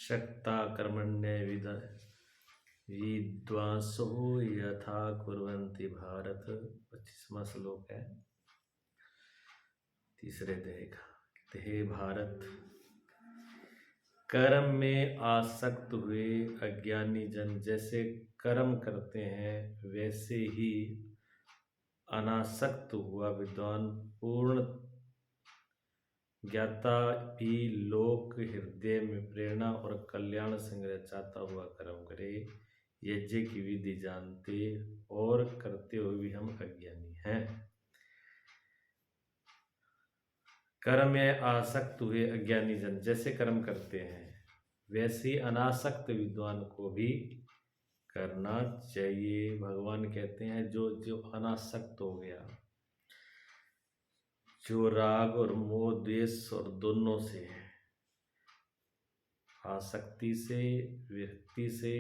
शक्ता कर्मण्य विद्वांसो यथा कुर्वन्ति भारत। 25वां श्लोक है तीसरे अध्याय का। हे भारत, कर्म में आसक्त हुए अज्ञानी जन जैसे कर्म करते हैं, वैसे ही अनासक्त हुआ विद्वान पूर्ण ज्ञाता भी लोक हृदय में प्रेरणा और कल्याण संग्रह चाहता हुआ कर्म करे। यज्ञ की विधि जानते और करते हुए भी हम अज्ञानी हैं। कर्म में आसक्त हुए अज्ञानी जन जैसे कर्म करते हैं, वैसे ही अनासक्त विद्वान को भी करना चाहिए। भगवान कहते हैं जो जो अनासक्त हो गया, जो राग और मोह द्वेष और दोनों से, आसक्ति से, विरक्ति से,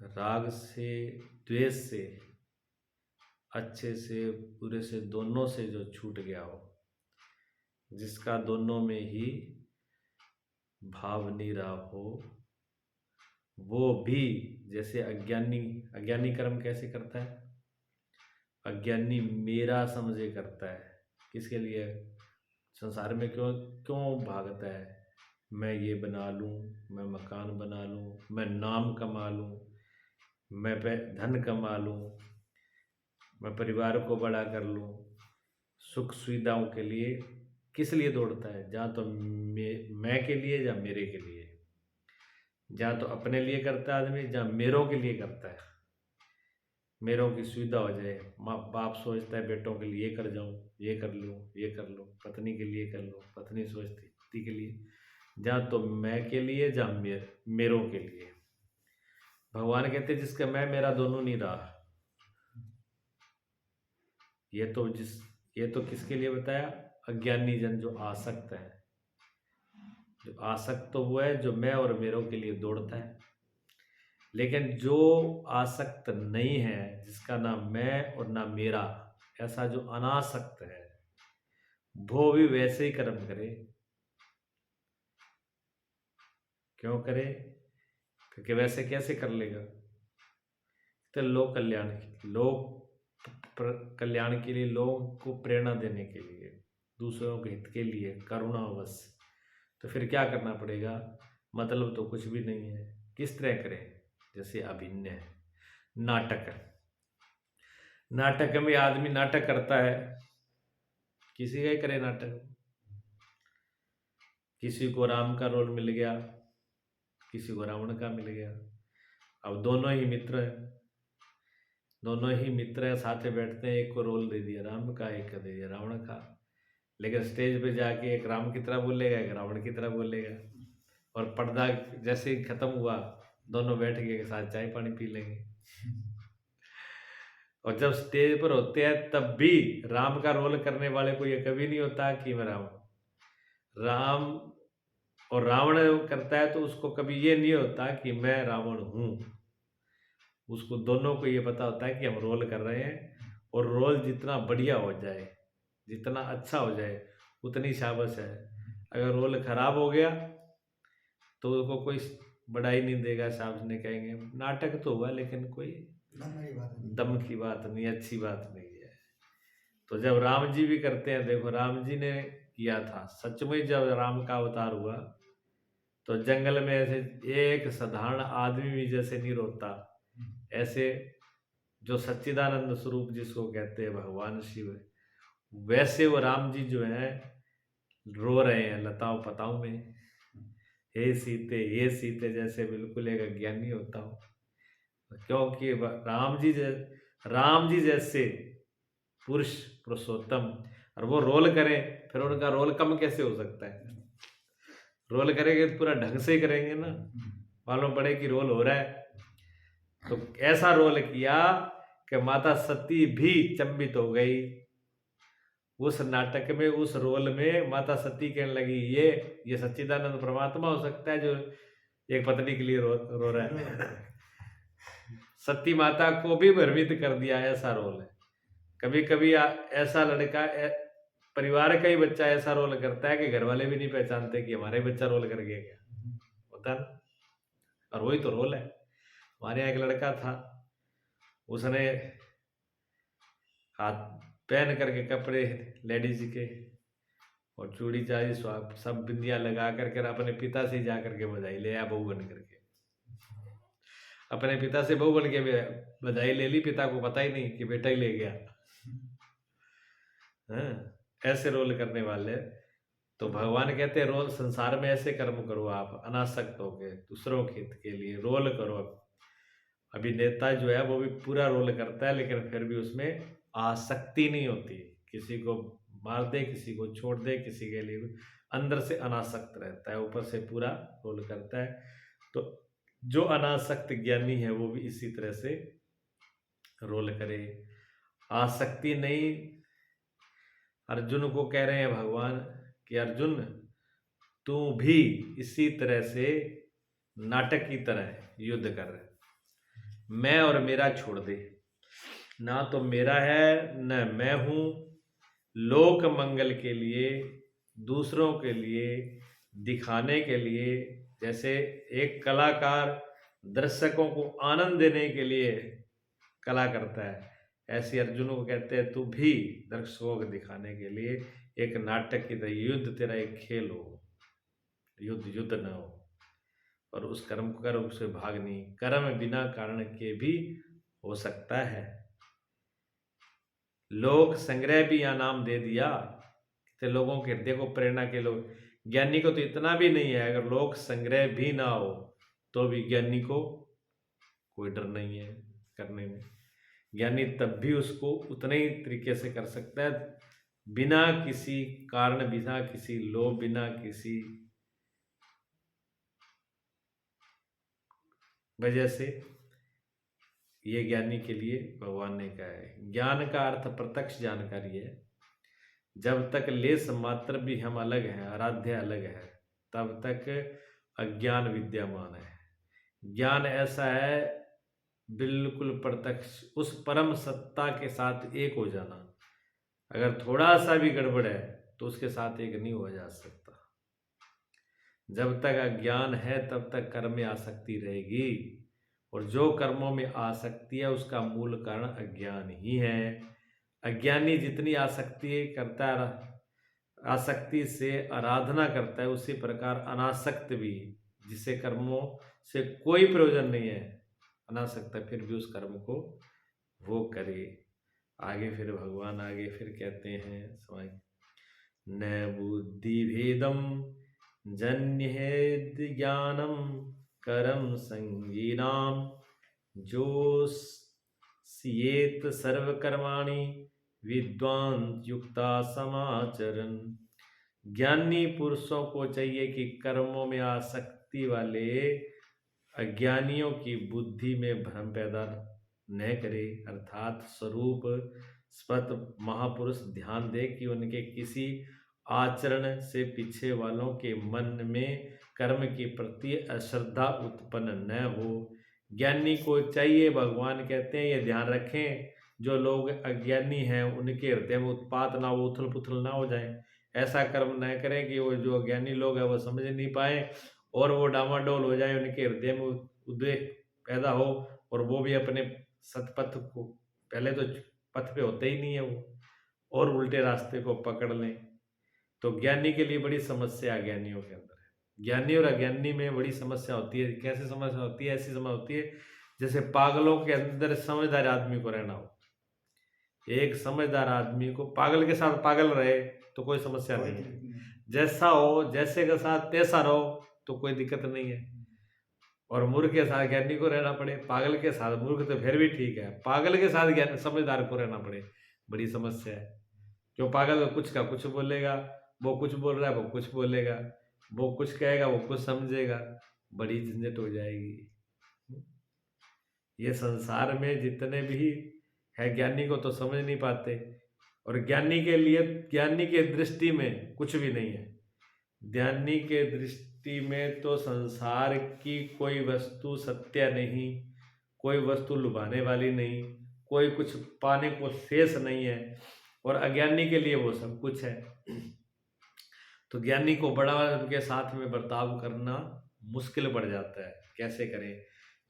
राग से, द्वेष से, अच्छे से बुरे से, दोनों से जो छूट गया हो, जिसका दोनों में ही भाव नहीं रहा हो, वो भी जैसे अज्ञानी कर्म कैसे करता है? अज्ञानी मेरा समझे करता है। किसके लिए? संसार में क्यों भागता है? मैं ये बना लूं, मैं मकान बना लूं, मैं नाम कमा लूं, मैं धन कमा लूं, मैं परिवार को बड़ा कर लूं, सुख सुविधाओं के लिए। किस लिए दौड़ता है? जहाँ तो मैं के लिए, जहाँ मेरे के लिए। जहाँ तो अपने लिए करता है आदमी, जहाँ मेरों के लिए करता है, मेरों की सुविधा हो जाए। माँ बाप सोचता है बेटों के लिए कर जाऊं, ये कर लूं, ये कर लूं, पत्नी के लिए कर लूं, पत्नी सोचती पति के लिए। जहाँ तो मैं के लिए, जहाँ मेरों के लिए। भगवान कहते जिसका मैं मेरा दोनों नहीं रहा। ये तो किसके लिए बताया? अज्ञानी जन जो आसक्त है, जो आसक्त तो हुआ है, जो मैं और मेरों के लिए दौड़ता है। लेकिन जो आसक्त नहीं है, जिसका ना मैं और ना मेरा, ऐसा जो अनासक्त है, वो भी वैसे ही कर्म करे। क्यों करे? क्योंकि वैसे कैसे कर लेगा? तो लोक कल्याण के लिए, लोगों को प्रेरणा देने के लिए, दूसरों के हित के लिए, करुणावश। तो फिर क्या करना पड़ेगा? मतलब तो कुछ भी नहीं है। किस तरह करें? जैसे अभिनय, नाटक में आदमी नाटक करता है, किसी का ही करे नाटक। किसी को राम का रोल मिल गया, किसी को रावण का मिल गया। अब दोनों ही मित्र है, साथ में बैठते हैं। एक को रोल दे दिया राम का, एक का दे दिया रावण का। लेकिन स्टेज पे जाके एक राम की तरह बोलेगा, एक रावण की तरह बोलेगा। और पर्दा जैसे ही खत्म हुआ, दोनों बैठ के साथ चाय पानी पी लेंगे। और जब स्टेज पर होते हैं, तब भी राम का रोल करने वाले को ये कभी नहीं होता कि मैं राम और रावण करता है, तो उसको कभी ये नहीं होता कि मैं रावण हूं। उसको दोनों को ये पता होता है कि हम रोल कर रहे हैं, और रोल जितना बढ़िया हो जाए, जितना अच्छा हो जाए, उतनी शाबाश है। अगर रोल खराब हो गया तो उसको कोई बड़ाई नहीं देगा, शाबाश नहीं कहेंगे। नाटक तो हुआ, लेकिन कोई दम की बात नहीं, अच्छी बात नहीं है। तो जब राम जी भी करते हैं, देखो राम जी ने किया था सच में। जब राम का अवतार हुआ तो जंगल में ऐसे एक साधारण आदमी भी जैसे नहीं रोता, ऐसे जो सच्चिदानंद स्वरूप जिसको कहते हैं भगवान शिव, वैसे वो राम जी जो है रो रहे हैं लताओं पताओं में, हे सीते जैसे बिल्कुल एक अज्ञानी होता हो। क्योंकि राम जी जैसे पुरुष पुरुषोत्तम, और वो रोल करें, फिर उनका रोल कम कैसे हो सकता है? रोल करेंगे पूरा ढंग से ही करेंगे ना, मालूम पड़े कि रोल हो रहा है। तो ऐसा रोल किया कि माता सती भी चंबित हो गई। उस नाटक में, उस रोल में माता सती कहने लगी ये सच्चिदानंद परमात्मा हो सकता है जो एक पत्नी के लिए रो रहा है। सती माता को भी भ्रमित कर दिया। ऐसा रोल है। कभी कभी ऐसा लड़का परिवार का ही बच्चा ऐसा रोल करता है कि घर वाले भी नहीं पहचानते कि हमारा ही बच्चा रोल कर गया क्या, होता है ना। और वही तो रोल है। हमारे यहाँ एक लड़का था, उसने हाथ पहन करके कपड़े लेडीज के और चूड़ी चाड़ी सब बिंदियां लगा करके अपने पिता से जा करके बधाई ले आया, बहू बन करके। अपने पिता से बहू बन के बधाई ले ली, पिता को पता ही नहीं कि बेटा ही ले गया। ऐसे रोल करने वाले। तो भगवान कहते हैं रोल संसार में ऐसे कर्म करो, आप अनासक्त होके दूसरों के हित के लिए रोल करो। अभिनेता जो है वो भी पूरा रोल करता है, लेकिन फिर भी उसमें आसक्ति नहीं होती। किसी को मार दे, किसी को छोड़ दे, किसी के लिए अंदर से अनासक्त रहता है, ऊपर से पूरा रोल करता है। तो जो अनासक्त ज्ञानी है वो भी इसी तरह से रोल करे। आसक्ति नहीं। अर्जुन को कह रहे हैं भगवान कि अर्जुन तू भी इसी तरह से नाटक की तरह युद्ध कर, मैं और मेरा छोड़ दे। ना तो मेरा है न मैं हूं। लोक मंगल के लिए, दूसरों के लिए दिखाने के लिए, जैसे एक कलाकार दर्शकों को आनंद देने के लिए कला करता है, ऐसे अर्जुन को कहते हैं तू भी दर्शकों को दिखाने के लिए एक नाटक की तरह युद्ध तेरा एक खेल हो, युद्ध न हो। और उस कर्म को कर, उससे भाग नहीं। कर्म बिना कारण के भी हो सकता है। लोक संग्रह भी यहाँ नाम दे दिया, तो लोगों के हृदय को प्रेरणा के लोग। ज्ञानी को तो इतना भी नहीं है, अगर लोक संग्रह भी ना हो तो भी ज्ञानी को कोई डर नहीं है करने में। ज्ञानी तब भी उसको उतने ही तरीके से कर सकता है, बिना किसी कारण, बिना किसी लोभ, बिना किसी वजह से। ये ज्ञानी के लिए भगवान ने कहा है। ज्ञान का अर्थ प्रत्यक्ष जानकारी है। जब तक लेस मात्र भी हम अलग हैं, आराध्य अलग है, तब तक अज्ञान विद्यमान है। ज्ञान ऐसा है बिल्कुल प्रत्यक्ष, उस परम सत्ता के साथ एक हो जाना। अगर थोड़ा सा भी गड़बड़ है तो उसके साथ एक नहीं हो जा सकता। जब तक अज्ञान है तब तक कर्म में आसक्ति रहेगी, और जो कर्मों में आसक्ति है उसका मूल कारण अज्ञान ही है। अज्ञानी जितनी आसक्ति करता है, आसक्ति से आराधना करता है, उसी प्रकार अनासक्त भी, जिसे कर्मों से कोई प्रयोजन नहीं है, अनासक्त है, फिर भी उस कर्म को वो करे। आगे फिर भगवान आगे फिर कहते हैं समय न बुद्धि भेदम जन्येद ज्ञानम कर्म संगीनाम जो सियेत सर्वकर्माणि विद्वान युक्ता समाचरण। ज्ञानी पुरुषों को चाहिए कि कर्मों में आसक्ति वाले अज्ञानियों की बुद्धि में भ्रम पैदा न करे, अर्थात स्वरूप स्पष्ट महापुरुष ध्यान दे कि उनके किसी आचरण से पीछे वालों के मन में कर्म के प्रति अश्रद्धा उत्पन्न न हो। ज्ञानी को चाहिए, भगवान कहते हैं ये ध्यान रखें, जो लोग अज्ञानी हैं उनके हृदय में उत्पात ना हो, उथल पुथल ना हो जाए। ऐसा कर्म न करें कि वो जो अज्ञानी लोग हैं वो समझ नहीं पाए और वो डामाडोल हो जाए, उनके हृदय में उद्वेग पैदा हो और वो भी अपने सतपथ को, पहले तो पथ पे होते ही नहीं है वो, और उल्टे रास्ते को पकड़ लें। तो ज्ञानी के लिए बड़ी समस्या अज्ञानियों के अंदर है। ज्ञानी और अज्ञानी में बड़ी समस्या होती है। कैसे समस्या होती है? ऐसी समस्या होती है जैसे पागलों के अंदर समझदार आदमी को रहना हो। एक समझदार आदमी को पागल के साथ पागल रहे तो कोई समस्या नहीं है, जैसा हो जैसे के साथ तैसा रहो तो कोई दिक्कत नहीं है। और मूर्ख के साथ ज्ञानी को रहना पड़े, पागल के साथ मूर्ख तो फिर भी ठीक है, पागल के साथ ज्ञान समझदार को रहना पड़े, बड़ी समस्या है। क्यों? पागल कुछ का कुछ बोलेगा, वो कुछ बोल रहा है वो कुछ बोलेगा, वो कुछ कहेगा वो कुछ समझेगा, बड़ी झंझट हो जाएगी। ये संसार में जितने भी है ज्ञानी को तो समझ नहीं पाते, और ज्ञानी के लिए, ज्ञानी के दृष्टि में कुछ भी नहीं है। ज्ञानी के दृष्टि में तो संसार की कोई वस्तु सत्य नहीं, कोई वस्तु लुभाने वाली नहीं, कोई कुछ पाने को शेष नहीं है। और अज्ञानी के लिए वो सब कुछ है। तो ज्ञानी को बड़ा उनके साथ में बर्ताव करना मुश्किल पड़ जाता है, कैसे करें।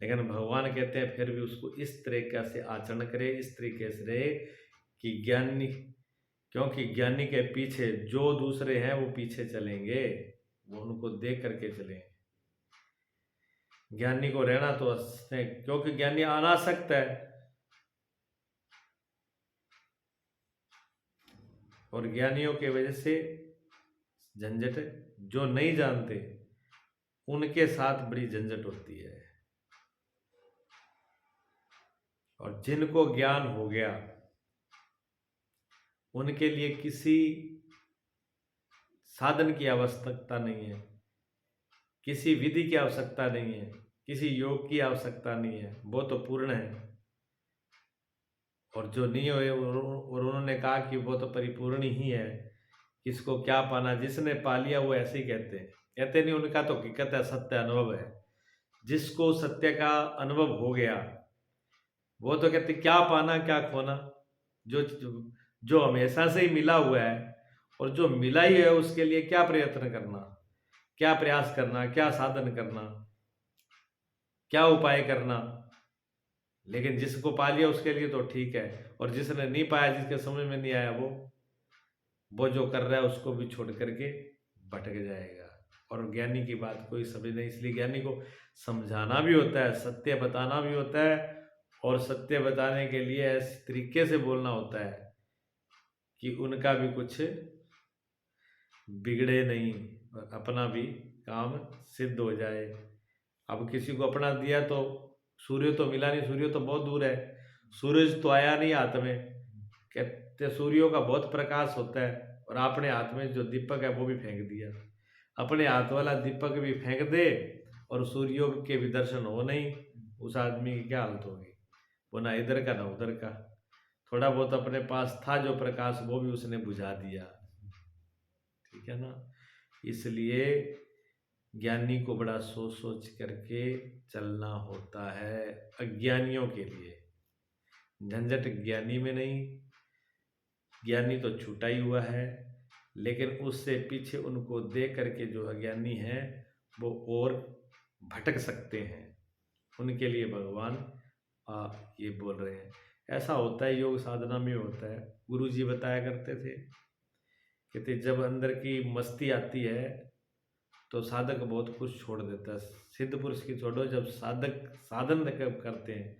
लेकिन भगवान कहते हैं फिर भी उसको इस तरीके से आचरण करे, इस तरीके से रहे कि ज्ञानी, क्योंकि ज्ञानी के पीछे जो दूसरे हैं वो पीछे चलेंगे, वो उनको देख करके चलेंगे। ज्ञानी को रहना तो क्योंकि ज्ञानी अनासक्त है, और ज्ञानियों के वजह से झंझट, जो नहीं जानते उनके साथ बड़ी झंझट होती है। और जिनको ज्ञान हो गया उनके लिए किसी साधन की आवश्यकता नहीं है, किसी विधि की आवश्यकता नहीं है, किसी योग की आवश्यकता नहीं है, वो तो पूर्ण है। और जो नहीं हुए और उन्होंने कहा कि वो तो परिपूर्ण ही है, किसको क्या पाना, जिसने पा लिया वो ऐसे ही कहते नहीं, उनका तो हकीकत है, सत्य अनुभव है। जिसको सत्य का अनुभव हो गया वो तो कहते क्या पाना क्या खोना, जो जो हमेशा से ही मिला हुआ है, और जो मिला ही है उसके लिए क्या प्रयत्न करना, क्या प्रयास करना, क्या साधन करना, क्या उपाय करना। लेकिन जिसको पा लिया उसके लिए तो ठीक है, और जिसने नहीं पाया, जिसके समझ में नहीं आया, वो जो कर रहा है उसको भी छोड़ करके भटक जाएगा। और ज्ञानी की बात कोई समझ नहीं, इसलिए ज्ञानी को समझाना भी होता है, सत्य बताना भी होता है, और सत्य बताने के लिए ऐसे तरीके से बोलना होता है कि उनका भी कुछ बिगड़े नहीं और अपना भी काम सिद्ध हो जाए। अब किसी को अपना दिया तो सूर्य तो मिला नहीं, सूर्य तो बहुत दूर है, सूरज तो आया नहीं हाथ में, कहते सूर्यों का बहुत प्रकाश होता है, और अपने हाथ में जो दीपक है वो भी फेंक दिया। अपने हाथ वाला दीपक भी फेंक दे और सूर्यों के भी दर्शन हो नहीं, उस आदमी की क्या हालत होगी, वो ना इधर का ना उधर का। थोड़ा बहुत अपने पास था जो प्रकाश वो भी उसने बुझा दिया, ठीक है ना। इसलिए ज्ञानी को बड़ा सोच सोच करके चलना होता है। अज्ञानियों के लिए झंझट ज्ञानी में नहीं, ज्ञानी तो छूटा ही हुआ है, लेकिन उससे पीछे उनको देख करके जो अज्ञानी हैं वो और भटक सकते हैं, उनके लिए भगवान ये बोल रहे हैं। ऐसा होता है, योग साधना में होता है। गुरु जी बताया करते थे, कहते जब अंदर की मस्ती आती है तो साधक बहुत कुछ छोड़ देता है। सिद्ध पुरुष की छोड़ो, जब साधक साधन करते हैं,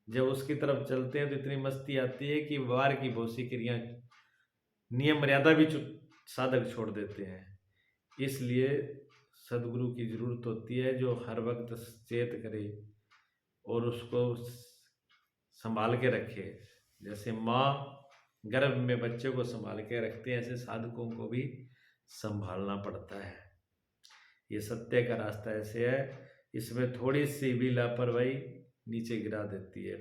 जब उसकी तरफ चलते हैं तो इतनी मस्ती आती है कि वार की बहुत सी क्रिया, नियम मर्यादा भी साधक छोड़ देते हैं। इसलिए सदगुरु की जरूरत होती है जो हर वक्त चेत करे और उसको संभाल के रखे। जैसे माँ गर्भ में बच्चे को संभाल के रखते हैं, ऐसे साधकों को भी संभालना पड़ता है। ये सत्य का रास्ता ऐसे है, इसमें थोड़ी सी भी लापरवाही नीचे गिरा देती है।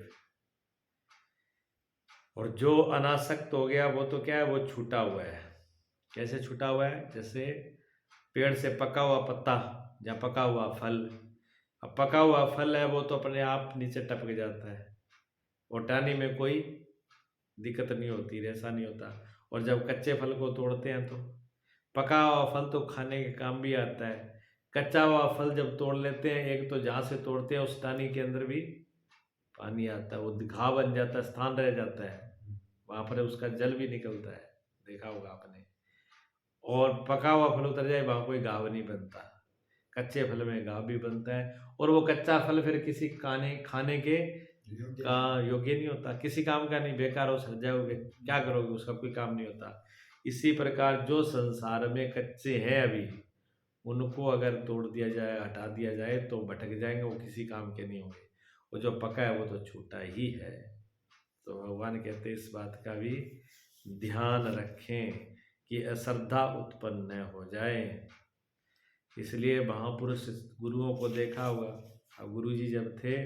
और जो अनासक्त हो गया वो तो क्या है, वो छूटा हुआ है। कैसे छूटा हुआ है, जैसे पेड़ से पका हुआ पत्ता या पका हुआ फल, अब पका हुआ फल है वो तो अपने आप नीचे टपक जाता है, और टहनी में कोई दिक्कत नहीं होती, ऐसा नहीं होता। और जब कच्चे फल को तोड़ते हैं तो पका हुआ फल तो खाने के काम भी आता है, कच्चा हुआ फल जब तोड़ लेते हैं, एक तो जहाँ से तोड़ते हैं उस टहनी के अंदर भी पानी आता है, वो घाव बन जाता है, स्थान रह जाता है, वहाँ पर उसका जल भी निकलता है, देखा होगा आपने। और पका हुआ फल उतर जाए वहाँ कोई घाव नहीं बनता, कच्चे फल में घाव भी बनता है, और वो कच्चा फल फिर किसी खाने के का योग्य नहीं होता, किसी काम का नहीं, बेकार हो, सड़ जाओगे, क्या करोगे, उसका कोई काम नहीं होता। इसी प्रकार जो संसार में कच्चे हैं अभी, उनको अगर तोड़ दिया जाए, हटा दिया जाए तो भटक जाएंगे, वो किसी काम के नहीं होंगे। वो जो पका है वो तो छूटा ही है। तो भगवान कहते इस बात का भी ध्यान रखें कि अश्रद्धा उत्पन्न न हो जाए। इसलिए महापुरुष गुरुओं को देखा होगा, अब गुरु जी जब थे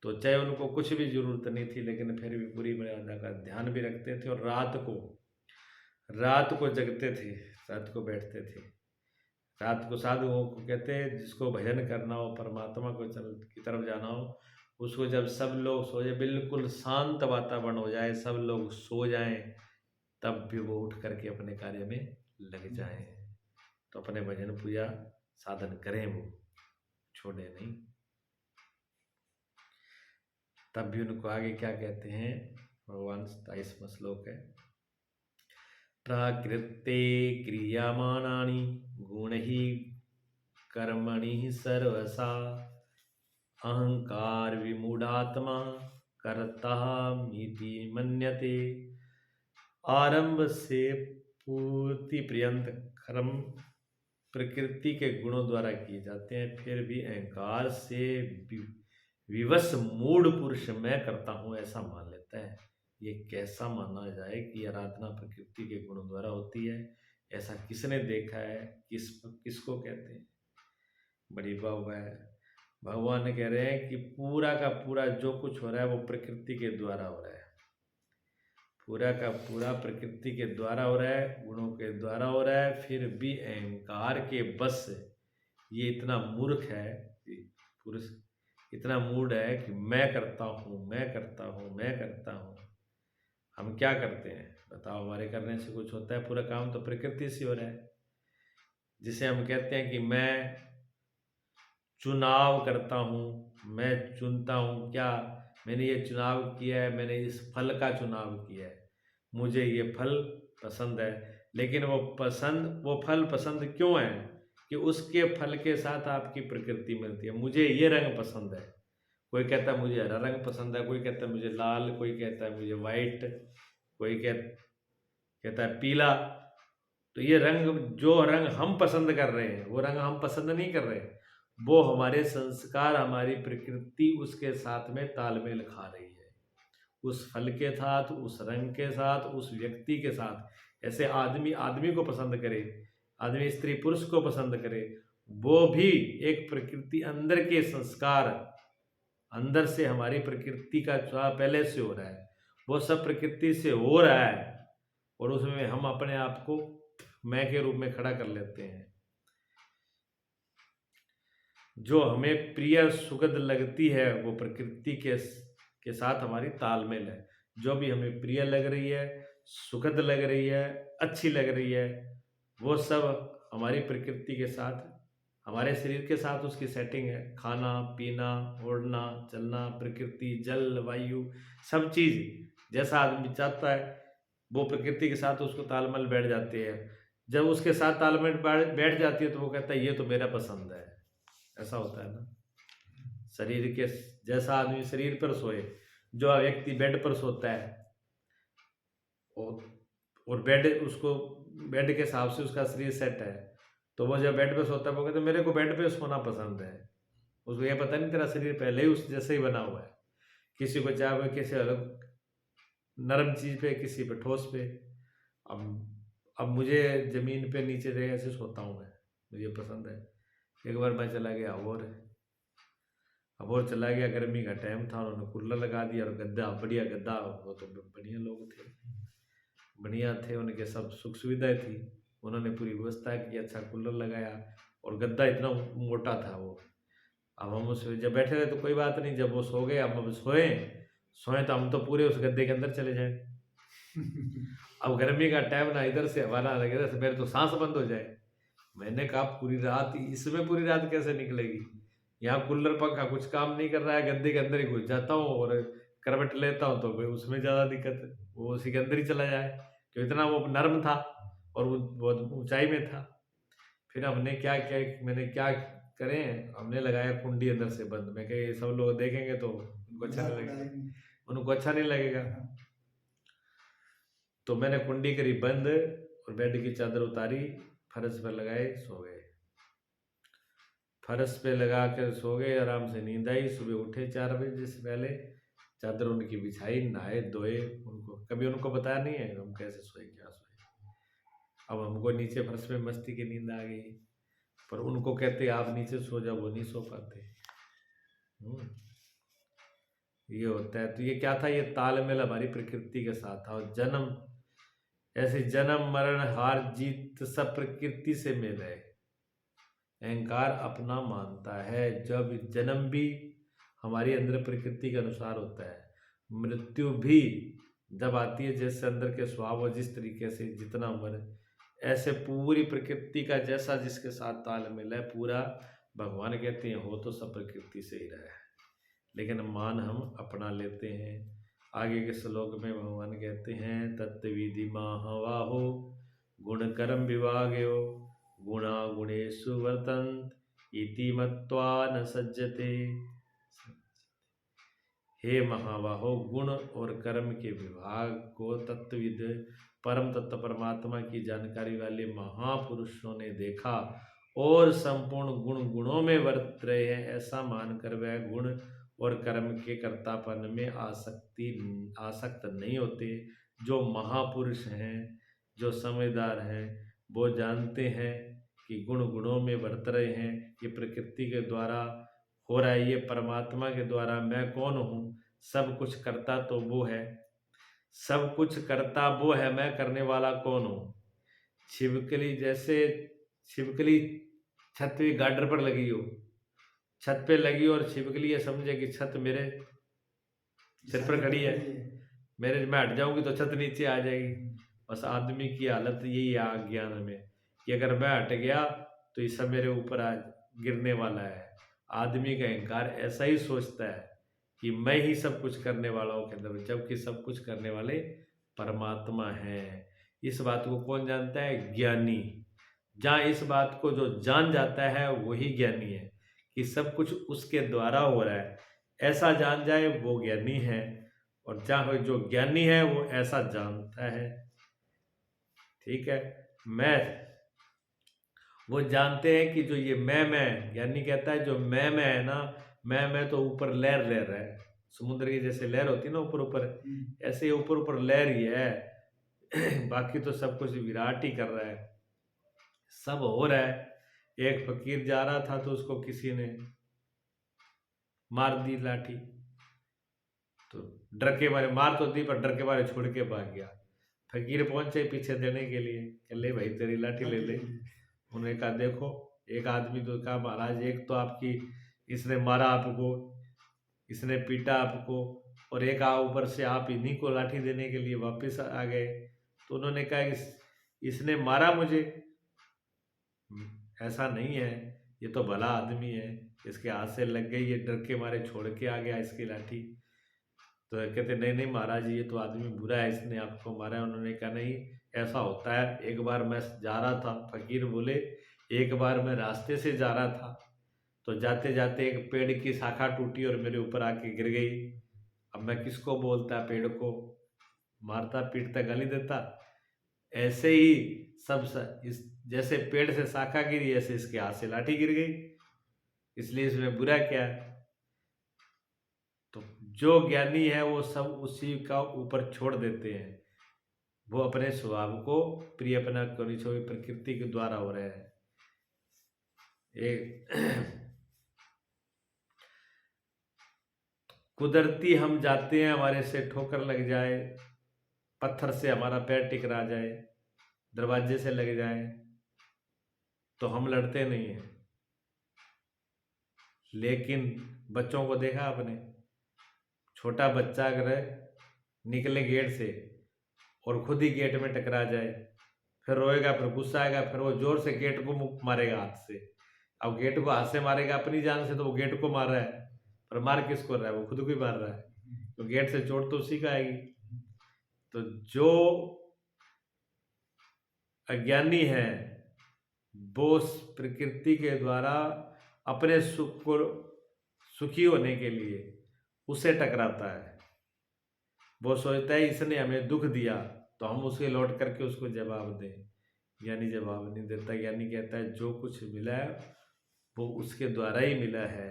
तो चाहे उनको कुछ भी जरूरत नहीं थी, लेकिन फिर भी पूरी मर्यादा का ध्यान भी रखते थे, और रात को जगते थे, रात को बैठते थे। रात को साधुओं को कहते हैं जिसको भजन करना हो, परमात्मा को की तरफ जाना हो, उसको जब सब लोग सो जाए, बिल्कुल शांत वातावरण हो जाए, सब लोग सो जाएं, तब भी वो उठ करके अपने कार्य में लग जाएं। तो अपने भजन पूजा साधन करें, वो छोड़े नहीं। तब भी उनको आगे क्या कहते हैं भगवान, 27वां श्लोक है, प्राकृते क्रियमाणानि गुणहि कर्मणि सर्वसा अहंकार विमूढ़ात्मा कर्तामीति मन्यते। आरंभ से पूर्ति पर्यंत कर्म प्रकृति के गुणों द्वारा किए जाते हैं, फिर भी अहंकार से विवश मूढ़ पुरुष मैं करता हूँ ऐसा मान लेता है। ये कैसा माना जाए कि आराधना प्रकृति के गुणों द्वारा होती है? ऐसा किसने देखा है? किसको कहते हैं? बड़ी बात है। भगवान कह रहे हैं कि पूरा का पूरा जो कुछ हो रहा है वो प्रकृति के द्वारा हो रहा है, पूरा का पूरा प्रकृति के द्वारा हो रहा है, गुणों के द्वारा हो रहा है। फिर भी अहंकार के बस ये इतना मूर्ख है, पुरुष इतना मूड है कि मैं करता हूँ, मैं करता हूँ, मैं करता हूँ। हम क्या करते हैं बताओ? हमारे करने से कुछ होता है? पूरा काम तो प्रकृति से हो रहा है। जिसे हम कहते हैं कि मैं चुनाव करता हूँ, मैं चुनता हूँ, क्या मैंने ये चुनाव किया है, मैंने इस फल का चुनाव किया है, मुझे ये फल पसंद है। लेकिन वो फल पसंद क्यों है? कि उसके फल के साथ आपकी प्रकृति मिलती है। मुझे ये रंग पसंद है, कोई कहता है मुझे हरा रंग पसंद है, कोई कहता है मुझे लाल, कोई कहता है मुझे वाइट, कोई कहता है पीला। तो ये रंग, जो रंग हम पसंद कर रहे हैं वो रंग हम पसंद नहीं कर रहे, वो हमारे संस्कार, हमारी प्रकृति उसके साथ में तालमेल खा रही है, उस फल के साथ, उस रंग के साथ, उस व्यक्ति के साथ। ऐसे आदमी को पसंद करे, आदमी स्त्री पुरुष को पसंद करे, वो भी एक प्रकृति, अंदर के संस्कार, अंदर से हमारी प्रकृति का चुनाव पहले से हो रहा है, वो सब प्रकृति से हो रहा है, और उसमें हम अपने आप को मैं के रूप में खड़ा कर लेते हैं। जो हमें प्रिय सुखद लगती है वो प्रकृति के साथ हमारी तालमेल है। जो भी हमें प्रिय लग रही है, सुखद लग रही है, अच्छी लग रही है, वो सब हमारी प्रकृति के साथ, हमारे शरीर के साथ उसकी सेटिंग है। खाना पीना, ओढ़ना चलना, प्रकृति, जल वायु, सब चीज़ जैसा आदमी चाहता है वो प्रकृति के साथ उसको तालमेल बैठ जाती है। जब उसके साथ तालमेल बैठ जाती है तो वो कहता है ये तो मेरा पसंद है। ऐसा होता है ना। शरीर के जैसा आदमी शरीर पर सोए, जो व्यक्ति बेड पर सोता है और बेड के हिसाब से उसका शरीर सेट है, तो वो जब बेड पे सोता है वो कहता है मेरे को बेड पे सोना पसंद है। उसको ये पता नहीं तेरा शरीर पहले ही उस जैसे ही बना हुआ है। किसी को चाहे किसी अलग नरम चीज़ पे, किसी पे ठोस पे। अब मुझे ज़मीन पे नीचे जगह ऐसे सोता हूँ मैं, मुझे पसंद है। एक बार मैं चला गया अबोर चला गया, गर्मी का टाइम था, उन्होंने कूलर लगा दिया और गद्दा, बढ़िया गद्दा, वो तो बढ़िया लोग थे, बढ़िया थे, उनके सब सुख सुविधाएं थी, उन्होंने पूरी व्यवस्था की, अच्छा कूलर लगाया और गद्दा इतना मोटा था वो। अब हम उस जब बैठे रहे तो कोई बात नहीं, जब वो सो गए, अब सोए तो हम तो पूरे उस गद्दे के अंदर चले जाए। अब गर्मी का टाइम ना, इधर से हवा ना लगे, इधर से मेरे तो सांस बंद हो जाए। मैंने कहा पूरी रात इसमें पूरी रात कैसे निकलेगी? यहाँ कूलर पंखा कुछ काम नहीं कर रहा है, गद्दे के अंदर ही घुस जाता हूँ और करवट लेता हूँ तो भाई उसमें ज़्यादा दिक्कत है, वो उसी के अंदर ही चला जाए, क्योंकि इतना वो नरम था और वो बहुत ऊंचाई में था। फिर हमने क्या किया, मैंने क्या करें, हमने लगाया कुंडी अंदर से बंद। मैं कहे सब लोग देखेंगे तो उनको अच्छा नहीं लगेगा, उनको अच्छा नहीं लगेगा। तो मैंने कुंडी करी बंद और बेड की चादर उतारी, फर्श पर लगाए, सो गए। फर्श पे लगा कर सो गए, आराम से नींद आई। सुबह उठे 4 बजे से पहले, चादर उनकी बिछाई, नहाए धोए। कभी उनको बताया नहीं है हम कैसे सोए, क्या सोए। अब हमको नीचे फर्श पे मस्ती की नींद आ गई, पर उनको कहते आप नीचे सो जाओ, वो नहीं सो पाते। ये होता है। तो ये क्या था, ये तालमेल हमारी प्रकृति के साथ था। और जन्म मरण हार जीत सब प्रकृति से मिल है। अहंकार अपना मानता है, जब जन्म भी हमारी अंदर प्रकृति के अनुसार होता है। मृत्यु भी जब आती है, जैसे अंदर के स्वभाव और जिस तरीके से जितना उम्र, ऐसे पूरी प्रकृति का जैसा जिसके साथ तालमेल है पूरा, भगवान कहते हैं हो तो सब प्रकृति से ही रहा है, लेकिन मान हम अपना लेते हैं। आगे के श्लोक में भगवान कहते हैं तत्विधि महावाहो गुण कर्म विभागयो गुणा गुणेषु वर्तन्त इति मत्वा न सज्जते। हे महाबाहो, गुण और कर्म के विभाग को तत्वविद परम तत्व परमात्मा की जानकारी वाले महापुरुषों ने देखा और संपूर्ण गुण गुणों में वर्त रहे हैं, ऐसा मानकर वह गुण और कर्म के कर्तापन में आसक्त नहीं होते। जो महापुरुष हैं, जो समझदार हैं, वो जानते हैं कि गुण गुणों में वर्त रहे हैं, ये प्रकृति के द्वारा हो रहा है, ये परमात्मा के द्वारा। मैं कौन हूँ? सब कुछ करता तो वो है, सब कुछ करता वो है, मैं करने वाला कौन हूँ? छिपकली, जैसे छिपकली छत पे गार्डर पर लगी हो, छत पे लगी और छिपकली ये समझे कि छत मेरे सिर पर खड़ी है, मैं हट जाऊंगी तो छत नीचे आ जाएगी। बस आदमी की हालत यही है अज्ञान में, कि अगर मैं हट गया तो ये सब मेरे ऊपर आ गिरने वाला है। आदमी का अहंकार ऐसा ही सोचता है कि मैं ही सब कुछ करने वाला हूँ केंद्र में, जबकि सब कुछ करने वाले परमात्मा हैं। इस बात को कौन जानता है? ज्ञानी। जहाँ इस बात को जो जान जाता है वही ज्ञानी है, कि सब कुछ उसके द्वारा हो रहा है, ऐसा जान जाए वो ज्ञानी है। और जहाँ जो ज्ञानी है वो ऐसा जानता है, ठीक है। मैं, वो जानते हैं कि जो ये मैं ज्ञानी कहता है जो मैं है ना, मैं तो ऊपर लहर ले रहा है, समुद्र की जैसे लहर होती है ना ऊपर ऊपर, ऐसे ऊपर ऊपर लहर ही है। बाकी तो सब कुछ विराट ही कर रहा है, सब हो रहा है। एक फकीर जा रहा था तो उसको किसी ने मार दी लाठी, तो डर के मारे, मार तो दी पर डर के मारे छोड़ के भाग गया। फकीर पहुंचे पीछे देने के लिए, कह ले भाई तेरी लाठी ले ले। उन्होंने कहा देखो, एक आदमी तो कहा महाराज, एक तो आपकी इसने मारा आपको, इसने पीटा आपको, और एक ऊपर से आप इन्हीं को लाठी देने के लिए वापस आ गए। तो उन्होंने कहा इसने मारा मुझे, ऐसा नहीं है, ये तो भला आदमी है, इसके हाथ से लग गई, ये डर के मारे छोड़ के आ गया इसकी लाठी। तो कहते नहीं नहीं महाराज, ये तो आदमी बुरा है, इसने आपको मारा है। उन्होंने कहा नहीं, ऐसा होता है। एक बार मैं जा रहा था, फकीर बोले, एक बार मैं रास्ते से जा रहा था, तो जाते जाते एक पेड़ की शाखा टूटी और मेरे ऊपर आके गिर गई। अब मैं किसको बोलता, पेड़ को मारता पीटता गाली देता? ऐसे ही सब इस जैसे पेड़ से शाखा गिरी, ऐसे इसके हाथ से लाठी गिर गई, इसलिए इसमें बुरा क्या है? तो जो ज्ञानी है वो सब उसी का ऊपर छोड़ देते हैं, वो अपने स्वभाव को प्रिय अपना करनी चाहिए, प्रकृति के द्वारा हो रहे हैं। एक कुदरती हम जाते हैं, हमारे से ठोकर लग जाए, पत्थर से हमारा पैर टिकरा जाए, दरवाजे से लग जाए, तो हम लड़ते नहीं हैं। लेकिन बच्चों को देखा आपने, छोटा बच्चा अगर निकले गेट से और खुद ही गेट में टकरा जाए, फिर रोएगा, फिर गुस्सा आएगा, फिर वो जोर से गेट को मारेगा हाथ से। अब गेट को हाथ से मारेगा अपनी जान से, तो वो गेट को मार रहा है, पर मार किसको रहा है? वो खुद को ही मार रहा है, तो गेट से चोट तो उसी का आएगी। तो जो अज्ञानी है वो प्रकृति के द्वारा अपने सुख को सुखी होने के लिए उसे टकराता है। वो सोचता है इसने हमें दुख दिया तो हम उसे लौट करके उसको जवाब दें। ज्ञानी जवाब नहीं देता, ज्ञानी कहता है जो कुछ मिला है वो उसके द्वारा ही मिला है,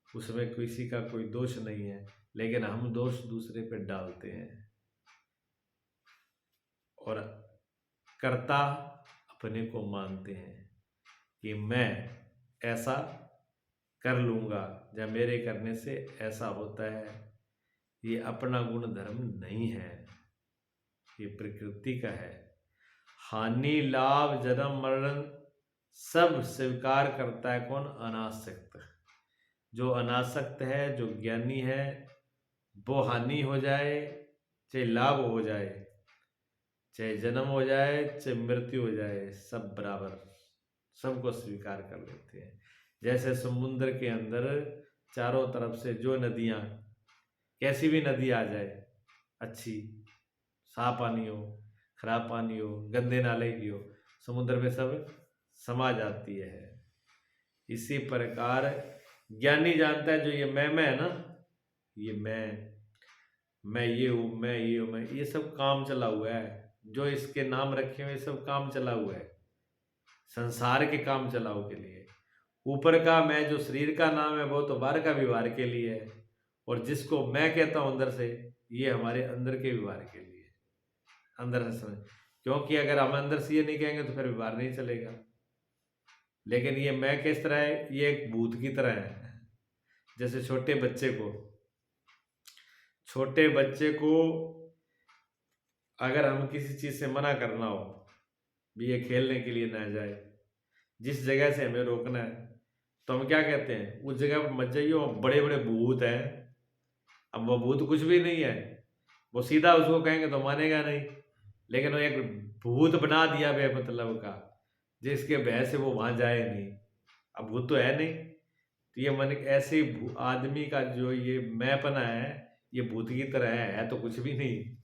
उसमें किसी का कोई दोष नहीं है, लेकिन हम दोष दूसरे पे डालते हैं और कर्ता अपने को मानते हैं कि मैं ऐसा कर लूँगा, जब मेरे करने से ऐसा होता है। ये अपना गुण धर्म नहीं है, ये प्रकृति का है। हानि लाभ जन्म मरण सब स्वीकार करता है कौन? अनासक्त। जो अनासक्त है, जो ज्ञानी है, वो हानि हो जाए चाहे लाभ हो जाए, चाहे जन्म हो जाए चाहे मृत्यु हो जाए, सब बराबर, सबको स्वीकार कर लेते हैं। जैसे समुद्र के अंदर चारों तरफ से जो नदियाँ, कैसी भी नदी आ जाए, अच्छी साफ पानी हो, खराब पानी हो, गंदे नाले की हो, समुद्र में सब समा जाती है। इसी प्रकार ज्ञानी जानता है जो ये मैं है ना, ये मैं ये हूँ, मैं ये हूँ, मैं ये सब काम चला हुआ है। जो इसके नाम रखे हुए सब काम चला हुआ है, संसार के काम चलाओ के लिए। ऊपर का मैं जो शरीर का नाम है वो तो बाहर का व्यवहार के लिए है, और जिसको मैं कहता हूँ अंदर से, ये हमारे अंदर के व्यवहार के लिए, अंदर से समझ। क्योंकि अगर हम अंदर से ये नहीं कहेंगे तो फिर व्यवहार नहीं चलेगा। लेकिन ये मैं किस तरह है, ये एक भूत की तरह है। जैसे छोटे बच्चे को अगर हम किसी चीज से मना करना हो, भी ये खेलने के लिए ना जाए, जिस जगह से हमें रोकना है, तो हम क्या कहते हैं, उस जगह पर मत जाइए, बड़े बड़े भूत हैं। अब वो भूत कुछ भी नहीं है, वो सीधा उसको कहेंगे तो मानेगा नहीं, लेकिन वो एक भूत बना दिया बेमतलब का, जिसके भय से वो वहां जाए नहीं। अब भूत तो है नहीं, तो ये मन ऐसे आदमी का जो ये मैंपना है, ये भूत की तरह है तो कुछ भी नहीं,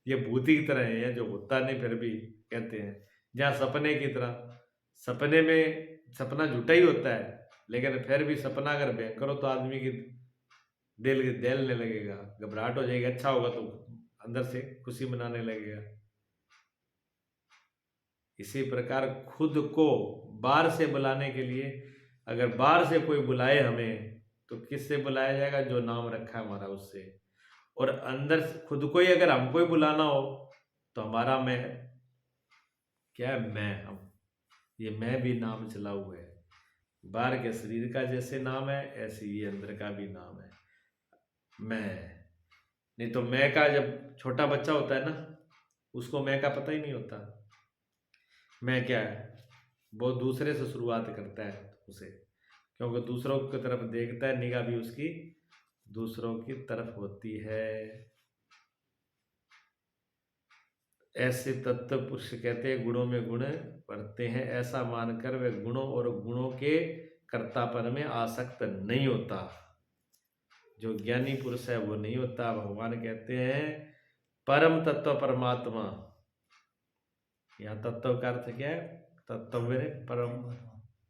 ये भूत की तरह है, जो होता नहीं फिर भी कहते हैं। जहाँ सपने की तरह, सपने में सपना झूठा ही होता है, लेकिन फिर भी सपना अगर भयंकर हो तो आदमी की दिल दहलने लगेगा, घबराहट हो जाएगी। अच्छा होगा तो अंदर से खुशी मनाने लगेगा। इसी प्रकार खुद को बाहर से बुलाने के लिए, अगर बाहर से कोई बुलाए हमें, तो किससे बुलाया जाएगा, जो नाम रखा है हमारा उससे। और अंदर से खुद को ही अगर हमको ही बुलाना हो, तो हमारा मैं क्या है, हम ये मैं भी नाम चला हुआ है। बाहर के शरीर का जैसे नाम है, ऐसे ही अंदर का भी नाम है, मैं। नहीं तो मैं का, जब छोटा बच्चा होता है ना, उसको मैं का पता ही नहीं होता मैं क्या है। वो दूसरे से शुरुआत करता है उसे, क्योंकि दूसरों की तरफ देखता है, निगाह भी उसकी दूसरों की तरफ होती है। ऐसे तत्व पुरुष कहते हैं गुणों में गुण बढ़ते हैं, ऐसा मानकर वे गुणों और गुणों के कर्तापन में आसक्त नहीं होता। जो ज्ञानी पुरुष है वो नहीं होता। भगवान कहते हैं परम तत्व परमात्मा। यहाँ तत्व का अर्थ क्या है, तत्व मेरे परम